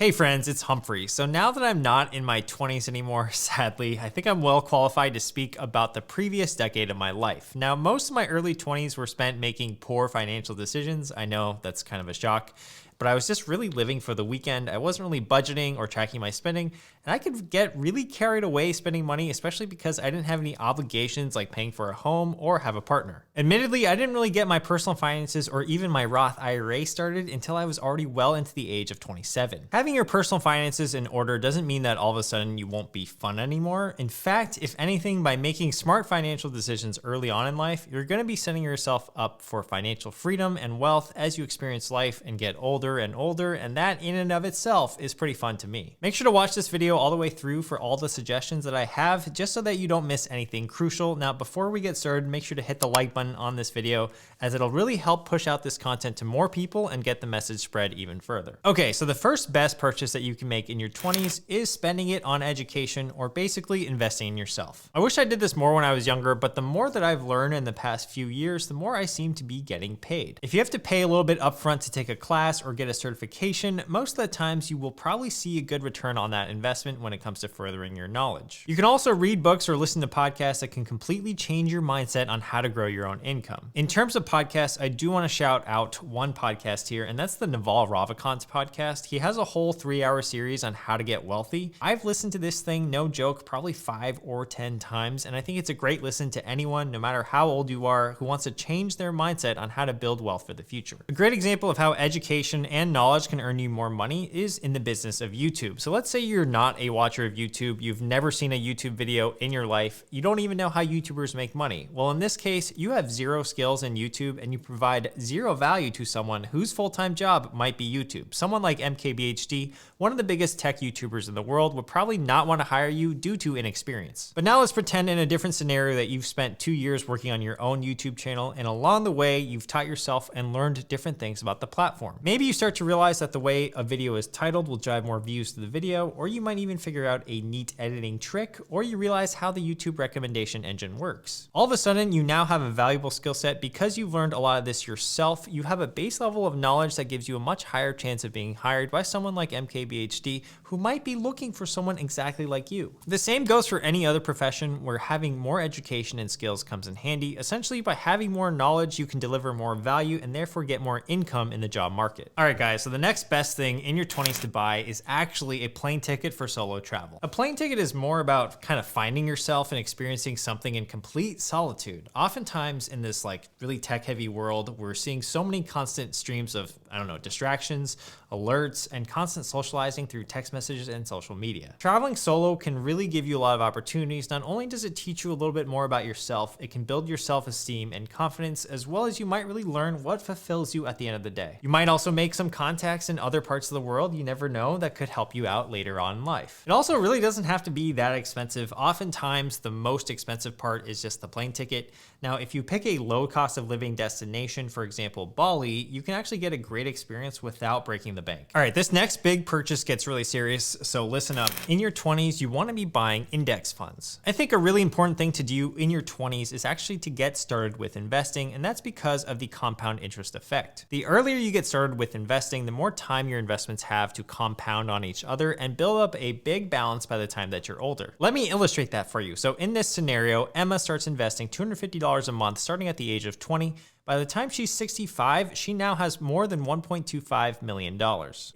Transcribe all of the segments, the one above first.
Hey friends, it's Humphrey. So now that I'm not in my 20s anymore, sadly, I think I'm well qualified to speak about the previous decade of my life. Now, most of my early 20s were spent making poor financial decisions. I know that's kind of a shock, but I was just really living for the weekend. I wasn't really budgeting or tracking my spending, and I could get really carried away spending money, especially because I didn't have any obligations like paying for a home or have a partner. Admittedly, I didn't really get my personal finances or even my Roth IRA started until I was already well into the age of 27. Having your personal finances in order doesn't mean that all of a sudden you won't be fun anymore. In fact, if anything, by making smart financial decisions early on in life, you're going to be setting yourself up for financial freedom and wealth as you experience life and get older and older, and that in and of itself is pretty fun to me. Make sure to watch this video all the way through for all the suggestions that I have, just so that you don't miss anything crucial. Now, before we get started, make sure to hit the like button on this video, as it'll really help push out this content to more people and get the message spread even further. Okay, so the first best purchase that you can make in your 20s is spending it on education, or basically investing in yourself. I wish I did this more when I was younger, but the more that I've learned in the past few years, the more I seem to be getting paid. If you have to pay a little bit upfront to take a class or get a certification, most of the times you will probably see a good return on that investment when it comes to furthering your knowledge. You can also read books or listen to podcasts that can completely change your mindset on how to grow your own income. In terms of podcasts, I do want to shout out one podcast here, and that's the Naval Ravikant's podcast. He has a whole 3-hour series on how to get wealthy. I've listened to this thing, no joke, probably 5 or 10 times, and I think it's a great listen to anyone, no matter how old you are, who wants to change their mindset on how to build wealth for the future. A great example of how education and knowledge can earn you more money is in the business of YouTube. So let's say you're not a watcher of YouTube, you've never seen a YouTube video in your life, you don't even know how YouTubers make money. Well, in this case, you have zero skills in YouTube and you provide zero value to someone whose full-time job might be YouTube. Someone like MKBHD, one of the biggest tech YouTubers in the world, would probably not want to hire you due to inexperience. But now let's pretend in a different scenario that you've spent 2 years working on your own YouTube channel, and along the way, you've taught yourself and learned different things about the platform. Maybe you start to realize that the way a video is titled will drive more views to the video, or you might even figure out a neat editing trick, or you realize how the YouTube recommendation engine works. All of a sudden, you now have a valuable skill set because you've learned a lot of this yourself. You have a base level of knowledge that gives you a much higher chance of being hired by someone like MKBHD, who might be looking for someone exactly like you. The same goes for any other profession where having more education and skills comes in handy. Essentially, by having more knowledge, you can deliver more value and therefore get more income in the job market. All right, guys, so the next best thing in your 20s to buy is actually a plane ticket for solo travel. A plane ticket is more about kind of finding yourself and experiencing something in complete solitude. Oftentimes in this like really tech heavy world, we're seeing so many constant streams of, distractions, alerts, and constant socializing through text messages and social media. Traveling solo can really give you a lot of opportunities. Not only does it teach you a little bit more about yourself, it can build your self-esteem and confidence, as well as you might really learn what fulfills you at the end of the day. You might also make some contacts in other parts of the world, you never know, that could help you out later on in life. It also really doesn't have to be that expensive. Oftentimes, the most expensive part is just the plane ticket. Now, if you pick a low cost of living destination, for example, Bali, you can actually get a great experience without breaking the bank. All right, this next big purchase gets really serious, so listen up. In your 20s, you want to be buying index funds. I think a really important thing to do in your 20s is actually to get started with investing, and that's because of the compound interest effect. The earlier you get started with investing, the more time your investments have to compound on each other and build up a big balance by the time that you're older. Let me illustrate that for you. So in this scenario, Emma starts investing $250 a month starting at the age of 20. By the time she's 65, she now has more than $1.25 million.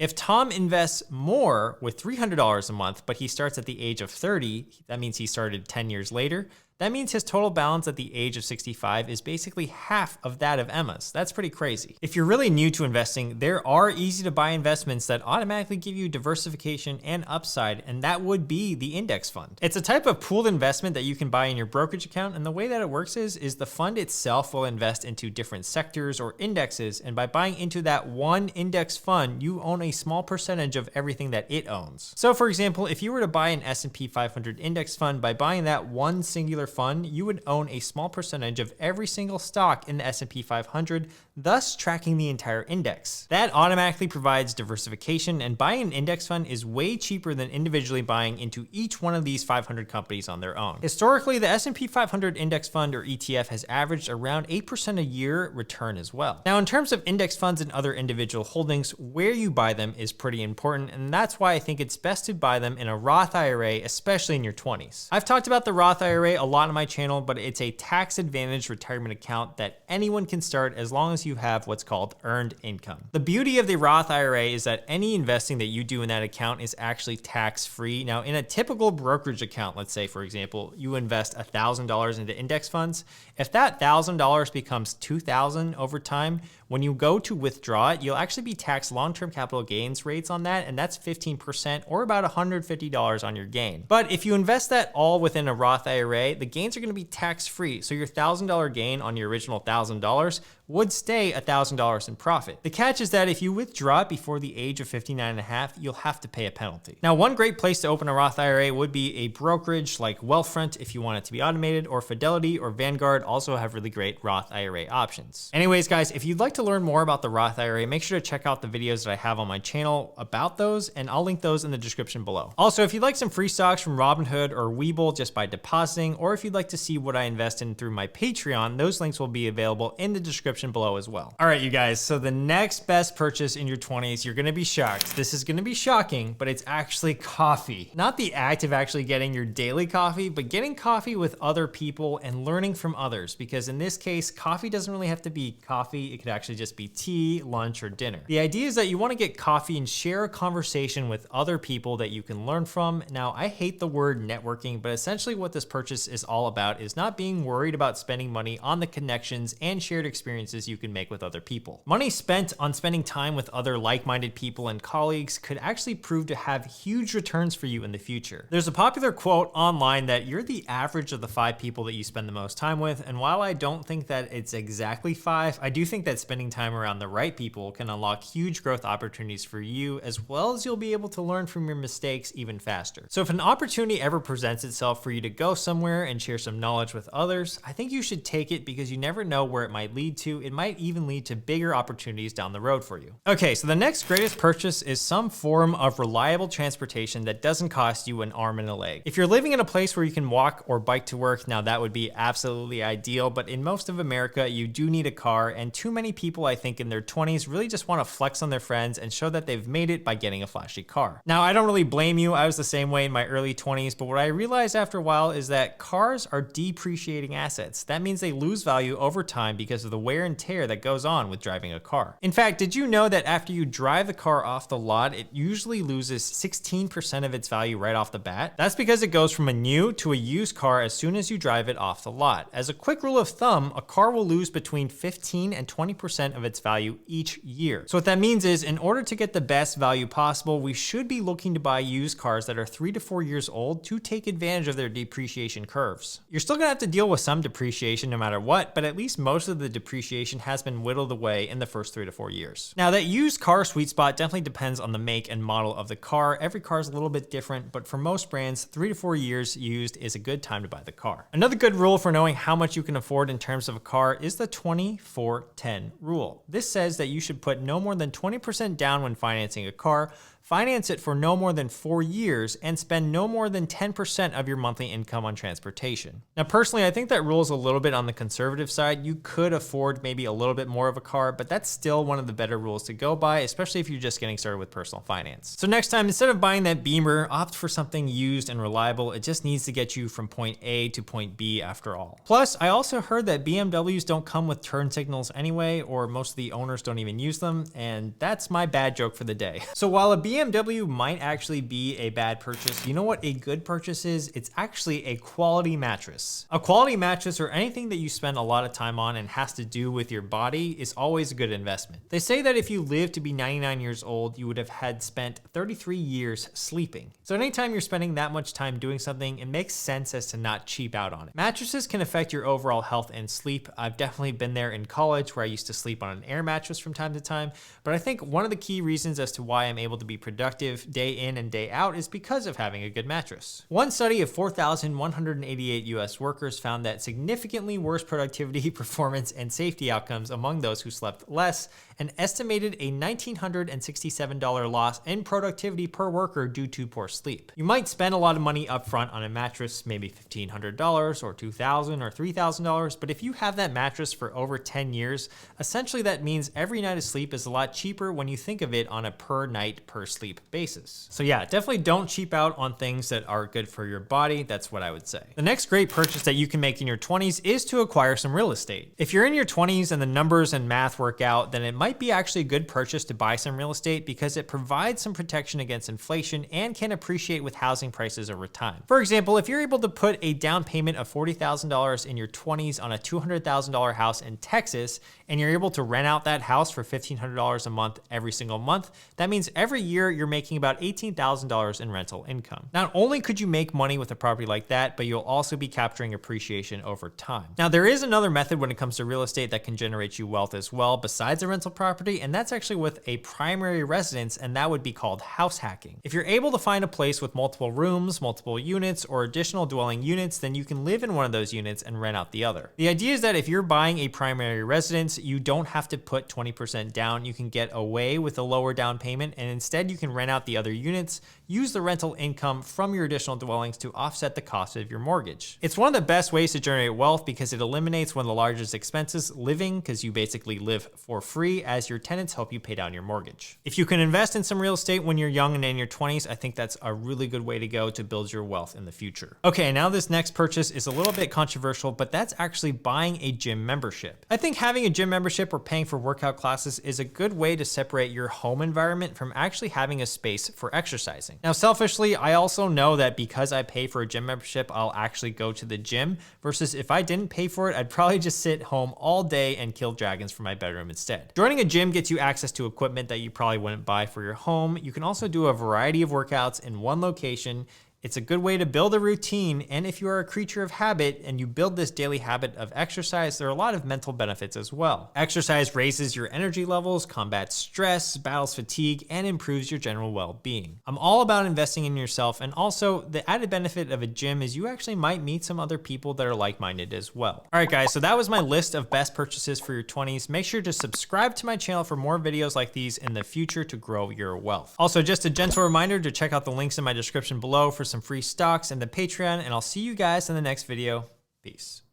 If Tom invests more with $300 a month, but he starts at the age of 30, that means he started 10 years later, that means his total balance at the age of 65 is basically half of that of Emma's. That's pretty crazy. If you're really new to investing, there are easy to buy investments that automatically give you diversification and upside, and that would be the index fund. It's a type of pooled investment that you can buy in your brokerage account, and the way that it works is the fund itself will invest into different sectors or indexes, and by buying into that one index fund, you own a small percentage of everything that it owns. So for example, if you were to buy an S&P 500 index fund, by buying that one singular particular fund, you would own a small percentage of every single stock in the S&P 500, thus tracking the entire index. That automatically provides diversification, and buying an index fund is way cheaper than individually buying into each one of these 500 companies on their own. Historically, the S&P 500 index fund or ETF has averaged around 8% a year return as well. Now, in terms of index funds and other individual holdings, where you buy them is pretty important, and that's why I think it's best to buy them in a Roth IRA, especially in your 20s. I've talked about the Roth IRA a lot on my channel, but it's a tax-advantaged retirement account that anyone can start as long as you have what's called earned income. The beauty of the Roth IRA is that any investing that you do in that account is actually tax-free. Now, in a typical brokerage account, let's say, for example, you invest $1,000 into index funds. If that $1,000 becomes $2,000 over time, when you go to withdraw it, you'll actually be taxed long-term capital gains rates on that, and that's 15% or about $150 on your gain. But if you invest that all within a Roth IRA, the gains are going to be tax-free. So your $1,000 gain on your original $1,000 would stay $1,000 in profit. The catch is that if you withdraw it before the age of 59 and a half, you'll have to pay a penalty. Now, one great place to open a Roth IRA would be a brokerage like Wealthfront if you want it to be automated, or Fidelity or Vanguard also have really great Roth IRA options. Anyways, guys, if you'd like to learn more about the Roth IRA, make sure to check out the videos that I have on my channel about those, and I'll link those in the description below. Also, if you'd like some free stocks from Robinhood or Webull just by depositing, or if you'd like to see what I invest in through my Patreon, those links will be available in the description below as well. All right, you guys, so the next best purchase in your 20s, you're gonna be shocked. This is gonna be shocking, but it's actually coffee. Not the act of actually getting your daily coffee, but getting coffee with other people and learning from others, because in this case, coffee doesn't really have to be coffee. It could actually just be tea, lunch, or dinner. The idea is that you wanna get coffee and share a conversation with other people that you can learn from. Now, I hate the word networking, but essentially what this purchase is all about is not being worried about spending money on the connections and shared experiences you can make with other people. Money spent on spending time with other like-minded people and colleagues could actually prove to have huge returns for you in the future. There's a popular quote online that you're the average of the 5 people that you spend the most time with, and while I don't think that it's exactly 5, I do think that spending time around the right people can unlock huge growth opportunities for you, as well as you'll be able to learn from your mistakes even faster. So if an opportunity ever presents itself for you to go somewhere and share some knowledge with others, I think you should take it, because you never know where it might lead to. It might even lead to bigger opportunities down the road for you. Okay, so the next greatest purchase is some form of reliable transportation that doesn't cost you an arm and a leg. If you're living in a place where you can walk or bike to work, now that would be absolutely ideal, but in most of America, you do need a car, and too many people, I think, in their 20s really just want to flex on their friends and show that they've made it by getting a flashy car. Now, I don't really blame you. I was the same way in my early 20s, but what I realized after a while is that cars are depreciating assets. That means they lose value over time because of the wear and tear that goes on with driving a car. In fact, did you know that after you drive the car off the lot, it usually loses 16% of its value right off the bat? That's because it goes from a new to a used car as soon as you drive it off the lot. As a quick rule of thumb, a car will lose between 15 and 20% of its value each year. So what that means is, in order to get the best value possible, we should be looking to buy used cars that are 3 to 4 years old to take advantage of their depreciation curves. You're still gonna have to deal with some depreciation no matter what, but at least most of the depreciation has been whittled away in the first 3 to 4 years. Now, that used car sweet spot definitely depends on the make and model of the car. Every car is a little bit different, but for most brands, 3 to 4 years used is a good time to buy the car. Another good rule for knowing how much you can afford in terms of a car is the 20-4-10 rule. This says that you should put no more than 20% down when financing a car, finance it for no more than 4 years, and spend no more than 10% of your monthly income on transportation. Now, personally, I think that rule is a little bit on the conservative side. You could afford maybe a little bit more of a car, but that's still one of the better rules to go by, especially if you're just getting started with personal finance. So next time, instead of buying that Beamer, opt for something used and reliable. It just needs to get you from point A to point B after all. Plus, I also heard that BMWs don't come with turn signals anyway, or most of the owners don't even use them, and that's my bad joke for the day. So while a BMW might actually be a bad purchase, you know what a good purchase is? It's actually a quality mattress. A quality mattress, or anything that you spend a lot of time on and has to do with your body, is always a good investment. They say that if you live to be 99 years old, you would have had spent 33 years sleeping. So anytime you're spending that much time doing something, it makes sense as to not cheap out on it. Mattresses can affect your overall health and sleep. I've definitely been there in college, where I used to sleep on an air mattress from time to time, but I think one of the key reasons as to why I'm able to be productive day in and day out is because of having a good mattress. One study of 4,188 US workers found that significantly worse productivity, performance, and safety outcomes among those who slept less, and estimated a $1,967 loss in productivity per worker due to poor sleep. You might spend a lot of money upfront on a mattress, maybe $1,500 or $2,000 or $3,000, but if you have that mattress for over 10 years, essentially that means every night of sleep is a lot cheaper when you think of it on a per night, per sleep basis. So yeah, definitely don't cheap out on things that are good for your body. That's what I would say. The next great purchase that you can make in your 20s is to acquire some real estate. If you're in your 20s and the numbers and math work out, then it might be actually a good purchase to buy some real estate because it provides some protection against inflation and can appreciate with housing prices over time. For example, if you're able to put a down payment of $40,000 in your 20s on a $200,000 house in Texas, and you're able to rent out that house for $1,500 a month every single month, that means every year you're making about $18,000 in rental income. Not only could you make money with a property like that, but you'll also be capturing appreciation over time. Now, there is another method when it comes to real estate that can generate you wealth as well besides a rental property, and that's actually with a primary residence, and that would be called house hacking. If you're able to find a place with multiple rooms, multiple units, or additional dwelling units, then you can live in one of those units and rent out the other. The idea is that if you're buying a primary residence, you don't have to put 20% down. You can get away with a lower down payment, and instead you can rent out the other units, use the rental income from your additional dwellings to offset the cost of your mortgage. It's one of the best ways to generate wealth because it eliminates one of the largest expenses, living, because you basically live for free as your tenants help you pay down your mortgage. If you can invest in some real estate when you're young and in your 20s, I think that's a really good way to go to build your wealth in the future. Okay, now this next purchase is a little bit controversial, but that's actually buying a gym membership. I think having a gym membership or paying for workout classes is a good way to separate your home environment from actually having a space for exercising. Now, selfishly, I also know that because I pay for a gym membership, I'll actually go to the gym, versus if I didn't pay for it, I'd probably just sit home all day and kill dragons from my bedroom instead. Joining a gym gets you access to equipment that you probably wouldn't buy for your home. You can also do a variety of workouts in one location. It's a good way to build a routine, and if you are a creature of habit and you build this daily habit of exercise, there are a lot of mental benefits as well. Exercise raises your energy levels, combats stress, battles fatigue, and improves your general well-being. I'm all about investing in yourself, and also the added benefit of a gym is you actually might meet some other people that are like-minded as well. All right, guys, so that was my list of best purchases for your 20s. Make sure to subscribe to my channel for more videos like these in the future to grow your wealth. Also, just a gentle reminder to check out the links in my description below for some free stocks and the Patreon, and I'll see you guys in the next video. Peace.